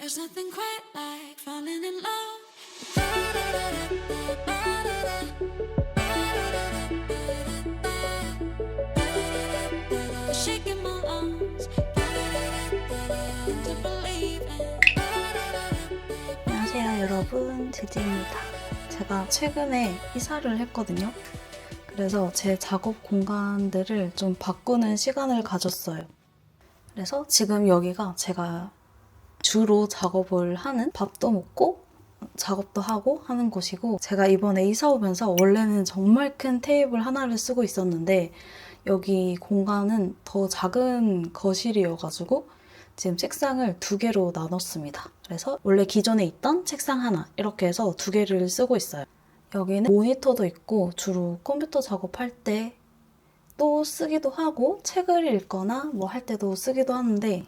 There's nothing quite like falling in love. Shaking my lungs to believe in. 안녕하세요 여러분, 지지입니다. 제가 최근에 이사를 했거든요. 그래서 제 작업 공간들을 좀 바꾸는 시간을 가졌어요. 그래서 지금 여기가 제가 주로 작업을 하는, 밥도 먹고 작업도 하고 하는 곳이고, 제가 이번에 이사 오면서 원래는 정말 큰 테이블 하나를 쓰고 있었는데 여기 공간은 더 작은 거실이어가지고 지금 책상을 2개로 나눴습니다. 그래서 원래 기존에 있던 책상 하나 이렇게 해서 2개를 쓰고 있어요. 여기는 모니터도 있고 주로 컴퓨터 작업할 때 또 쓰기도 하고 책을 읽거나 뭐 할 때도 쓰기도 하는데,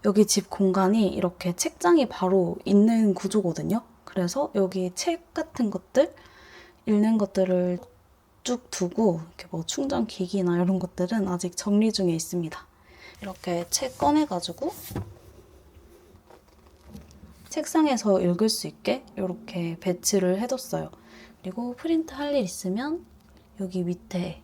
여기 집 공간이 이렇게 책장이 바로 있는 구조거든요. 그래서 여기 책 같은 것들, 읽는 것들을 쭉 두고, 이렇게 뭐 충전기기나 이런 것들은 아직 정리 중에 있습니다. 이렇게 책 꺼내가지고 책상에서 읽을 수 있게 이렇게 배치를 해뒀어요. 그리고 프린트 할 일 있으면 여기 밑에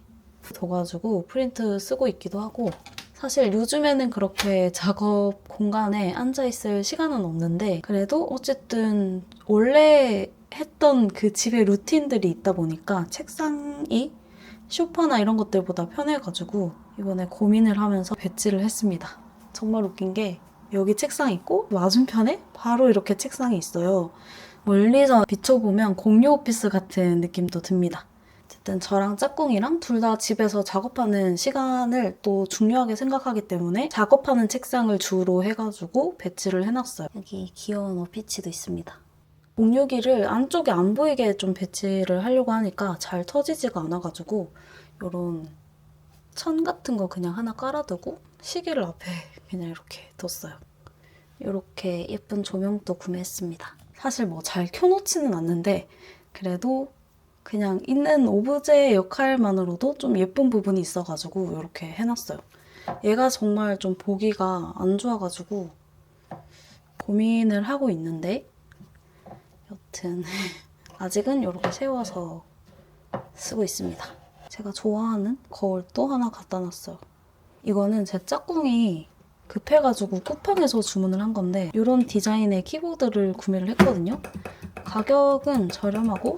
둬가지고 프린트 쓰고 있기도 하고, 사실 요즘에는 그렇게 작업 공간에 앉아있을 시간은 없는데 그래도 어쨌든 원래 했던 그 집의 루틴들이 있다 보니까 책상이 소파나 이런 것들보다 편해가지고 이번에 고민을 하면서 배치를 했습니다. 정말 웃긴 게 여기 책상 있고 맞은편에 바로 이렇게 책상이 있어요. 멀리서 비춰보면 공유 오피스 같은 느낌도 듭니다. 어쨌든 저랑 짝꿍이랑 둘 다 집에서 작업하는 시간을 또 중요하게 생각하기 때문에 작업하는 책상을 주로 해가지고 배치를 해놨어요. 여기 귀여운 어피치도 있습니다. 공유기를 안쪽에 안 보이게 좀 배치를 하려고 하니까 잘 터지지가 않아가지고 이런 천 같은 거 그냥 하나 깔아두고 시계를 앞에 그냥 이렇게 뒀어요. 이렇게 예쁜 조명도 구매했습니다. 사실 뭐 잘 켜놓지는 않는데 그래도 그냥 있는 오브제 역할만으로도 좀 예쁜 부분이 있어가지고 이렇게 해놨어요. 얘가 정말 좀 보기가 안 좋아가지고 고민을 하고 있는데, 여튼 아직은 이렇게 세워서 쓰고 있습니다. 제가 좋아하는 거울도 하나 갖다 놨어요. 이거는 제 짝꿍이 급해가지고 쿠팡에서 주문을 한 건데 이런 디자인의 키보드를 구매를 했거든요. 가격은 저렴하고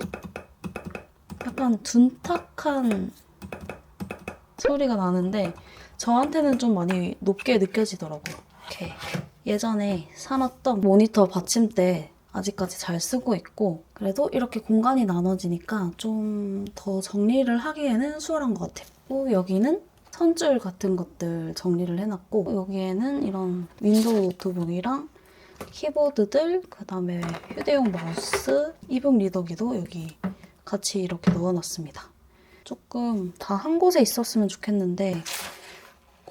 약간 둔탁한 소리가 나는데 저한테는 좀 많이 높게 느껴지더라고요. 이렇게 예전에 사놨던 모니터 받침대 아직까지 잘 쓰고 있고, 그래도 이렇게 공간이 나눠지니까 좀 더 정리를 하기에는 수월한 것 같아요. 또 여기는 선줄 같은 것들 정리를 해놨고, 여기에는 이런 윈도우 노트북이랑 키보드들, 그 다음에 휴대용 마우스, 이북 리더기도 여기 같이 이렇게 넣어놨습니다. 조금 다 한 곳에 있었으면 좋겠는데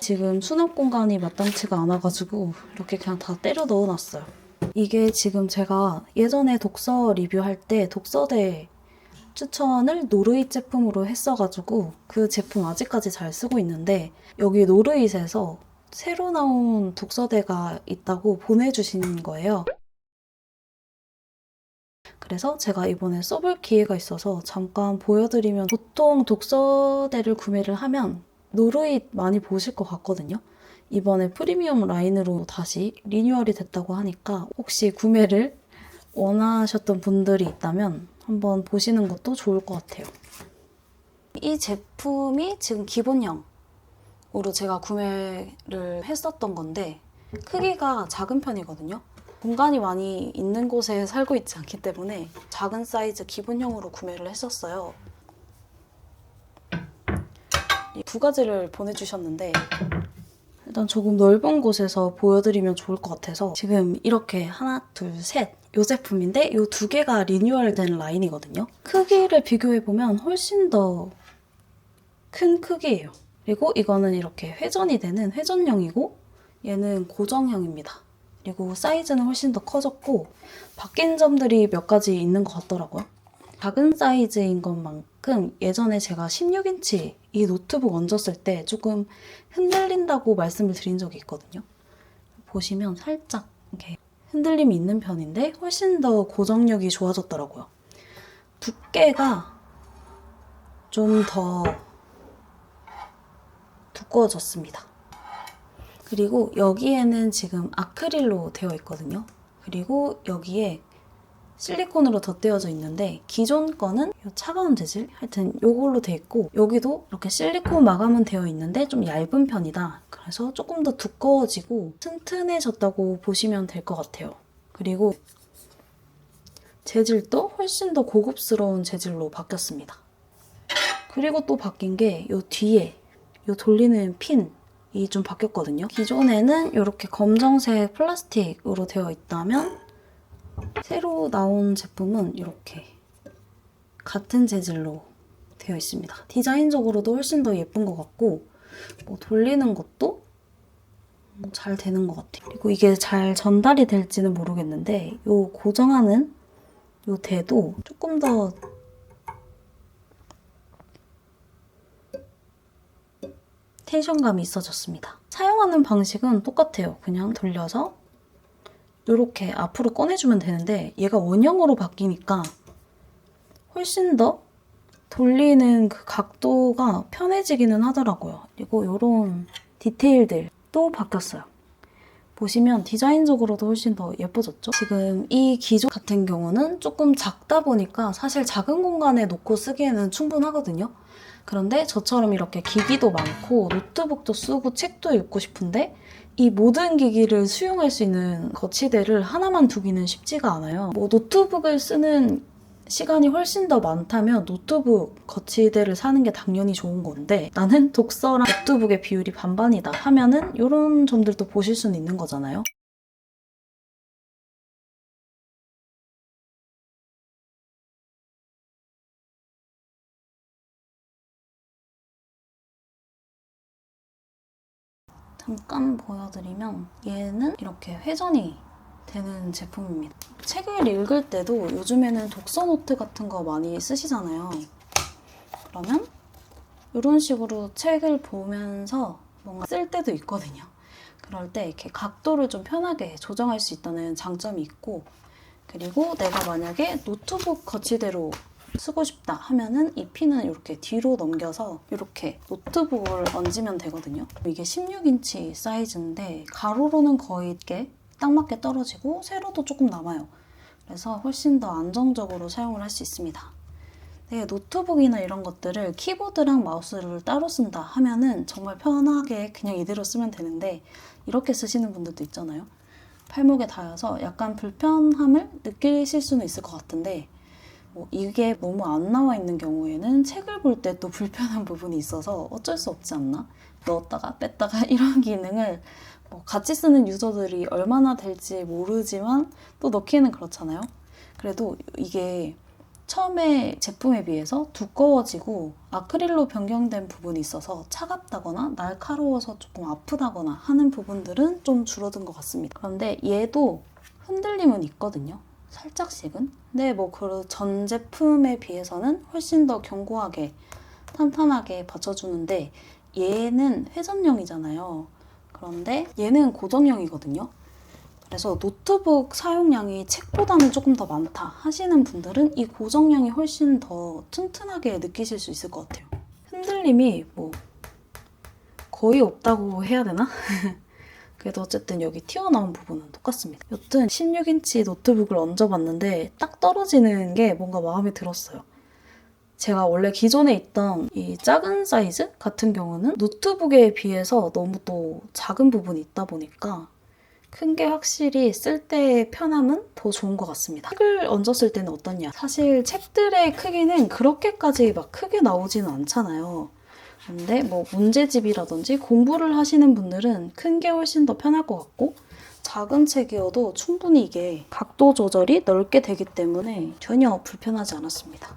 지금 수납 공간이 마땅치가 않아가지고 이렇게 그냥 다 때려 넣어놨어요. 이게 지금 제가 예전에 독서 리뷰할 때 독서대 추천을 노르잇 제품으로 했어가지고 그 제품 아직까지 잘 쓰고 있는데, 여기 노르잇에서 새로 나온 독서대가 있다고 보내주신 거예요. 그래서 제가 이번에 써볼 기회가 있어서 잠깐 보여드리면, 보통 독서대를 구매를 하면 노르잇 많이 보실 것 같거든요. 이번에 프리미엄 라인으로 다시 리뉴얼이 됐다고 하니까 혹시 구매를 원하셨던 분들이 있다면 한번 보시는 것도 좋을 것 같아요. 이 제품이 지금 기본형으로 제가 구매를 했었던 건데 크기가 작은 편이거든요. 공간이 많이 있는 곳에 살고 있지 않기 때문에 작은 사이즈 기본형으로 구매를 했었어요. 이 2가지를 보내주셨는데 일단 조금 넓은 곳에서 보여드리면 좋을 것 같아서 지금 이렇게 하나, 둘, 셋 이 제품인데 이 2개가 리뉴얼된 라인이거든요. 크기를 비교해보면 훨씬 더 큰 크기예요. 그리고 이거는 이렇게 회전이 되는 회전형이고 얘는 고정형입니다. 그리고 사이즈는 훨씬 더 커졌고 바뀐 점들이 몇 가지 있는 것 같더라고요. 작은 사이즈인 것만큼 예전에 제가 16인치 이 노트북 얹었을 때 조금 흔들린다고 말씀을 드린 적이 있거든요. 보시면 살짝 이렇게 흔들림이 있는 편인데 훨씬 더 고정력이 좋아졌더라고요. 두께가 좀 더 두꺼워졌습니다. 그리고 여기에는 지금 아크릴로 되어 있거든요. 그리고 여기에 실리콘으로 덧대어져 있는데 기존 거는 이 차가운 재질? 하여튼 이걸로 되어 있고 여기도 이렇게 실리콘 마감은 되어 있는데 좀 얇은 편이다. 그래서 조금 더 두꺼워지고 튼튼해졌다고 보시면 될 것 같아요. 그리고 재질도 훨씬 더 고급스러운 재질로 바뀌었습니다. 그리고 또 바뀐 게 이 뒤에 이 돌리는 핀이 좀 바뀌었거든요. 기존에는 이렇게 검정색 플라스틱으로 되어 있다면 새로 나온 제품은 이렇게 같은 재질로 되어 있습니다. 디자인적으로도 훨씬 더 예쁜 것 같고 뭐 돌리는 것도 잘 되는 것 같아요. 그리고 이게 잘 전달이 될지는 모르겠는데 이 고정하는 이 대도 조금 더 텐션감이 있어졌습니다. 사용하는 방식은 똑같아요. 그냥 돌려서 이렇게 앞으로 꺼내주면 되는데 얘가 원형으로 바뀌니까 훨씬 더 돌리는 그 각도가 편해지기는 하더라고요. 그리고 이런 디테일들도 바뀌었어요. 보시면 디자인적으로도 훨씬 더 예뻐졌죠? 지금 이 기종 같은 경우는 조금 작다 보니까 사실 작은 공간에 놓고 쓰기에는 충분하거든요. 그런데 저처럼 이렇게 기기도 많고 노트북도 쓰고 책도 읽고 싶은데 이 모든 기기를 수용할 수 있는 거치대를 하나만 두기는 쉽지가 않아요. 뭐 노트북을 쓰는 시간이 훨씬 더 많다면 노트북 거치대를 사는 게 당연히 좋은 건데 나는 독서랑 노트북의 비율이 반반이다 하면은 이런 점들도 보실 수는 있는 거잖아요. 잠깐 보여드리면 얘는 이렇게 회전이 되는 제품입니다. 책을 읽을 때도 요즘에는 독서 노트 같은 거 많이 쓰시잖아요. 그러면 이런 식으로 책을 보면서 뭔가 쓸 때도 있거든요. 그럴 때 이렇게 각도를 좀 편하게 조정할 수 있다는 장점이 있고 그리고 내가 만약에 노트북 거치대로 쓰고 싶다 하면은 이 핀은 이렇게 뒤로 넘겨서 이렇게 노트북을 얹으면 되거든요. 이게 16인치 사이즈인데 가로로는 거의 이렇게 딱 맞게 떨어지고 세로도 조금 남아요. 그래서 훨씬 더 안정적으로 사용을 할 수 있습니다. 네, 노트북이나 이런 것들을 키보드랑 마우스를 따로 쓴다 하면은 정말 편하게 그냥 이대로 쓰면 되는데 이렇게 쓰시는 분들도 있잖아요. 팔목에 닿아서 약간 불편함을 느끼실 수는 있을 것 같은데 뭐 이게 너무 안 나와 있는 경우에는 책을 볼 때 또 불편한 부분이 있어서 어쩔 수 없지 않나? 넣었다가 뺐다가 이런 기능을 뭐 같이 쓰는 유저들이 얼마나 될지 모르지만 또 넣기에는 그렇잖아요. 그래도 이게 처음에 제품에 비해서 두꺼워지고 아크릴로 변경된 부분이 있어서 차갑다거나 날카로워서 조금 아프다거나 하는 부분들은 좀 줄어든 것 같습니다. 그런데 얘도 흔들림은 있거든요. 살짝씩은. 근데 뭐 그 전 제품에 비해서는 훨씬 더 견고하게 탄탄하게 받쳐주는데 얘는 회전형이잖아요. 그런데 얘는 고정형이거든요. 그래서 노트북 사용량이 책보다는 조금 더 많다 하시는 분들은 이 고정형이 훨씬 더 튼튼하게 느끼실 수 있을 것 같아요. 흔들림이 뭐 거의 없다고 해야 되나? 그래도 어쨌든 여기 튀어나온 부분은 똑같습니다. 여튼 16인치 노트북을 얹어봤는데 딱 떨어지는 게 뭔가 마음에 들었어요. 제가 원래 기존에 있던 이 작은 사이즈 같은 경우는 노트북에 비해서 너무 또 작은 부분이 있다 보니까 큰 게 확실히 쓸 때의 편함은 더 좋은 것 같습니다. 책을 얹었을 때는 어떠냐? 사실 책들의 크기는 그렇게까지 막 크게 나오지는 않잖아요. 근데 뭐 문제집이라든지 공부를 하시는 분들은 큰 게 훨씬 더 편할 것 같고 작은 책이어도 충분히 이게 각도 조절이 넓게 되기 때문에 전혀 불편하지 않았습니다.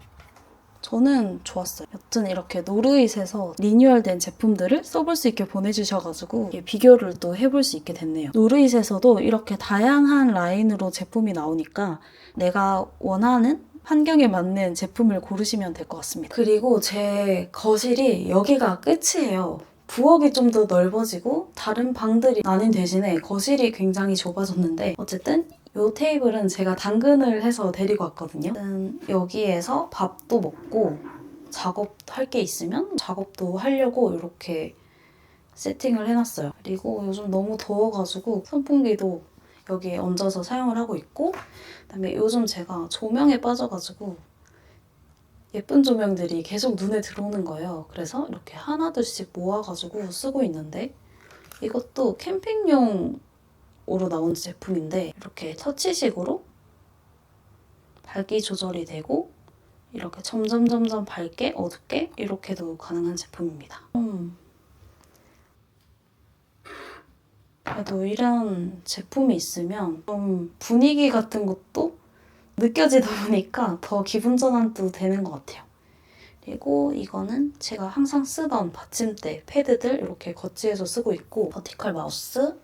저는 좋았어요. 여튼 이렇게 노르잇에서 리뉴얼된 제품들을 써볼 수 있게 보내주셔가지고 비교를 또 해볼 수 있게 됐네요. 노르잇에서도 이렇게 다양한 라인으로 제품이 나오니까 내가 원하는 환경에 맞는 제품을 고르시면 될 것 같습니다. 그리고 제 거실이 여기가 끝이에요. 부엌이 좀 더 넓어지고 다른 방들이 나뉜 대신에 거실이 굉장히 좁아졌는데 어쨌든 이 테이블은 제가 당근을 해서 데리고 왔거든요. 여기에서 밥도 먹고 작업할 게 있으면 작업도 하려고 이렇게 세팅을 해놨어요. 그리고 요즘 너무 더워가지고 선풍기도 여기에 얹어서 사용을 하고 있고 그다음에 요즘 제가 조명에 빠져가지고 예쁜 조명들이 계속 눈에 들어오는 거예요. 그래서 이렇게 하나둘씩 모아가지고 쓰고 있는데 이것도 캠핑용으로 나온 제품인데 이렇게 터치식으로 밝기 조절이 되고 이렇게 점점 밝게 어둡게 이렇게도 가능한 제품입니다. 그래도 이런 제품이 있으면 좀 분위기 같은 것도 느껴지다 보니까 더 기분 전환도 되는 것 같아요. 그리고 이거는 제가 항상 쓰던 받침대, 패드들 이렇게 거치해서 쓰고 있고 버티컬 마우스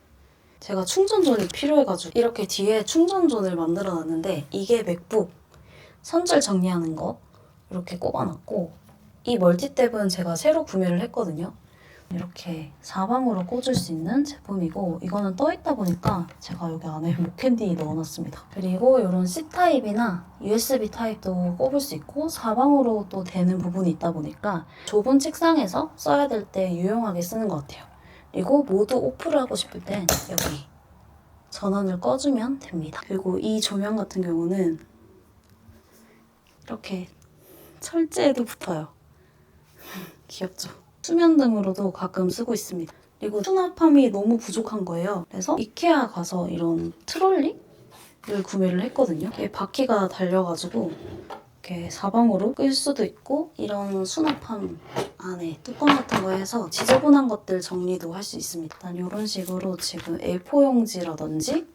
제가 충전존이 필요해가지고 이렇게 뒤에 충전존을 만들어놨는데 이게 맥북 선줄 정리하는 거 이렇게 꼽아놨고 이 멀티탭은 제가 새로 구매를 했거든요. 이렇게 사방으로 꽂을 수 있는 제품이고 이거는 떠있다 보니까 제가 여기 안에 목캔디 넣어놨습니다. 그리고 이런 C타입이나 USB 타입도 꼽을 수 있고 사방으로 또 되는 부분이 있다 보니까 좁은 책상에서 써야 될 때 유용하게 쓰는 것 같아요. 그리고 모두 오프를 하고 싶을 땐 여기 전원을 꺼주면 됩니다. 그리고 이 조명 같은 경우는 이렇게 철제에도 붙어요. 귀엽죠? 수면등으로도 가끔 쓰고 있습니다. 그리고 수납함이 너무 부족한 거예요. 그래서 이케아 가서 이런 트롤리를 구매를 했거든요. 이게 바퀴가 달려가지고 이렇게 사방으로 끌 수도 있고 이런 수납함 안에 뚜껑 같은 거 해서 지저분한 것들 정리도 할 수 있습니다. 일단 이런 식으로 지금 A4 용지라든지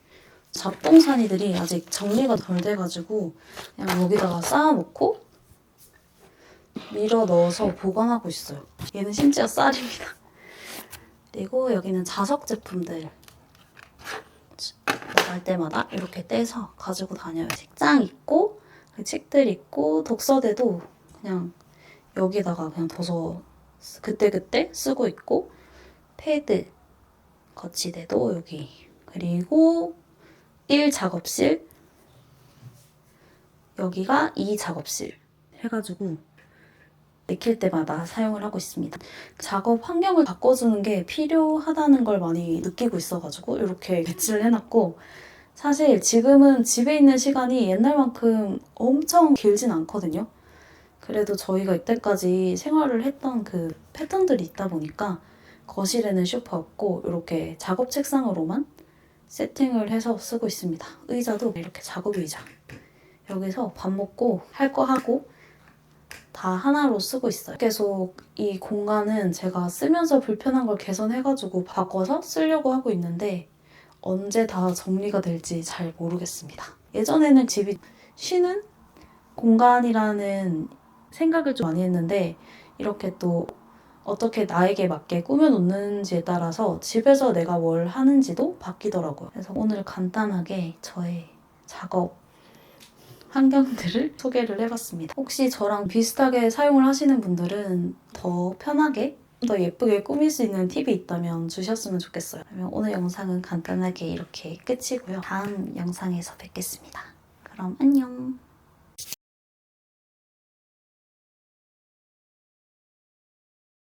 잡동사니들이 아직 정리가 덜 돼가지고 그냥 여기다가 쌓아놓고 밀어 넣어서 보관하고 있어요. 얘는 심지어 쌀입니다. 그리고 여기는 자석 제품들 나갈 때마다 이렇게 떼서 가지고 다녀요. 책장 있고 책들 있고 독서대도 그냥 여기다가 그냥 둬서 그때그때 쓰고 있고 패드, 거치대도 여기 그리고 1 작업실 여기가 2 작업실 해가지고 내킬 때마다 사용을 하고 있습니다. 작업 환경을 바꿔주는 게 필요하다는 걸 많이 느끼고 있어가지고 이렇게 배치를 해놨고 사실 지금은 집에 있는 시간이 옛날만큼 엄청 길진 않거든요. 그래도 저희가 이때까지 생활을 했던 그 패턴들이 있다 보니까 거실에는 소파 없고 이렇게 작업 책상으로만 세팅을 해서 쓰고 있습니다. 의자도 이렇게 작업 의자. 여기서 밥 먹고 할 거 하고 다 하나로 쓰고 있어요. 계속 이 공간은 제가 쓰면서 불편한 걸 개선해가지고 바꿔서 쓰려고 하고 있는데 언제 다 정리가 될지 잘 모르겠습니다. 예전에는 집이 쉬는 공간이라는 생각을 좀 많이 했는데 이렇게 또 어떻게 나에게 맞게 꾸며놓는지에 따라서 집에서 내가 뭘 하는지도 바뀌더라고요. 그래서 오늘 간단하게 저의 작업 환경들을 소개를 해봤습니다. 혹시 저랑 비슷하게 사용을 하시는 분들은 더 편하게 더 예쁘게 꾸밀 수 있는 팁이 있다면 주셨으면 좋겠어요. 그러면 오늘 영상은 간단하게 이렇게 끝이고요. 다음 영상에서 뵙겠습니다. 그럼 안녕!